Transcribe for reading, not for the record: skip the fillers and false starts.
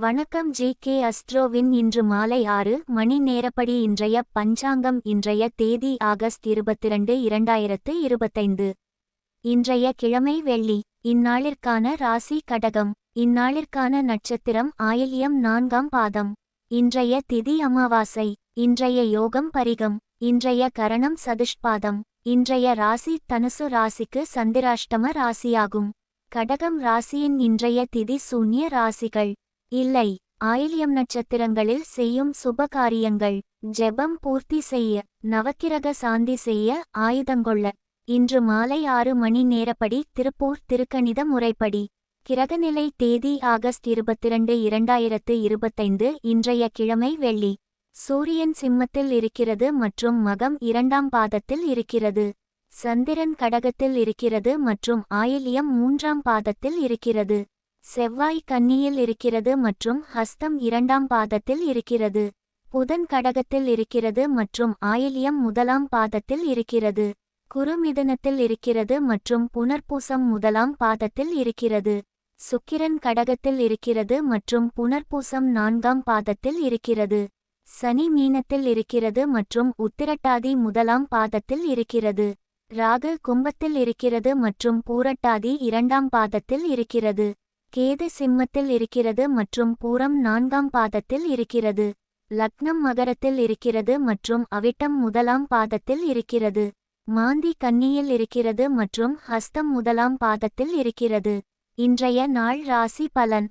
வணக்கம் ஜி.கே. அஸ்ட்ரோவின் இன்று மாலை 6 மணி நேரப்படி இன்றைய பஞ்சாங்கம். இன்றைய தேதி ஆகஸ்ட் 22, 2025. இன்றைய கிழமை வெள்ளி. இந்நாளிற்கான ராசி கடகம். இந்நாளிற்கான நட்சத்திரம் ஆயில்யம் 4ஆம் பாதம். இன்றைய திதி அமாவாசை. இன்றைய யோகம் பரிகம். இன்றைய கரணம் சதுஷ்பாதம். இன்றைய ராசி தனுசு ராசிக்கு சந்திராஷ்டம ராசியாகும். கடகம் ராசியின் இன்றைய திதி சூன்ய ராசிகள் இல்லை. ஆயில்யம் நட்சத்திரங்களில் செய்யும் சுபகாரியங்கள். ஜெபம் பூர்த்தி செய்ய, நவக்கிரக சாந்தி செய்ய, ஆயுதங்கொள்ள. இன்று மாலை 6 மணி நேரப்படி திருப்பூர் திருக்கணித முறைப்படி. கிரகநிலை தேதி ஆகஸ்ட் 22, 2025. இன்றைய கிழமை வெள்ளி. சூரியன் சிம்மத்தில் இருக்கிறது மற்றும் மகம் 2ஆம் பாதத்தில் இருக்கிறது. சந்திரன் கடகத்தில் இருக்கிறது மற்றும் ஆயில்யம் 3ஆம் பாதத்தில் இருக்கிறது. செவ்வாய் கன்னியில் இருக்கிறது மற்றும் ஹஸ்தம் 2ஆம் பாதத்தில் இருக்கிறது. புதன் கடகத்தில் இருக்கிறது மற்றும் ஆயில்யம் 1ஆம் பாதத்தில் இருக்கிறது. குரு மிதுனத்தில் இருக்கிறது மற்றும் புனர்பூசம் 1ஆம் பாதத்தில் இருக்கிறது. சுக்கிரன் கடகத்தில் இருக்கிறது மற்றும் புனர்பூசம் 4ஆம் பாதத்தில் இருக்கிறது. சனி மீனத்தில் இருக்கிறது மற்றும் உத்திரட்டாதி 1ஆம் பாதத்தில் இருக்கிறது. ராகு கும்பத்தில் இருக்கிறது மற்றும் பூரட்டாதி 2ஆம் பாதத்தில் இருக்கிறது. கேது சிம்மத்தில் இருக்கிறது மற்றும் பூரம் 4ஆம் பாதத்தில் இருக்கிறது. லக்னம் மகரத்தில் இருக்கிறது மற்றும் அவிட்டம் 1ஆம் பாதத்தில் இருக்கிறது. மாந்தி கன்னியில் இருக்கிறது மற்றும் ஹஸ்தம் 1ஆம் பாதத்தில் இருக்கிறது. இன்றைய நாள் ராசி பலன்.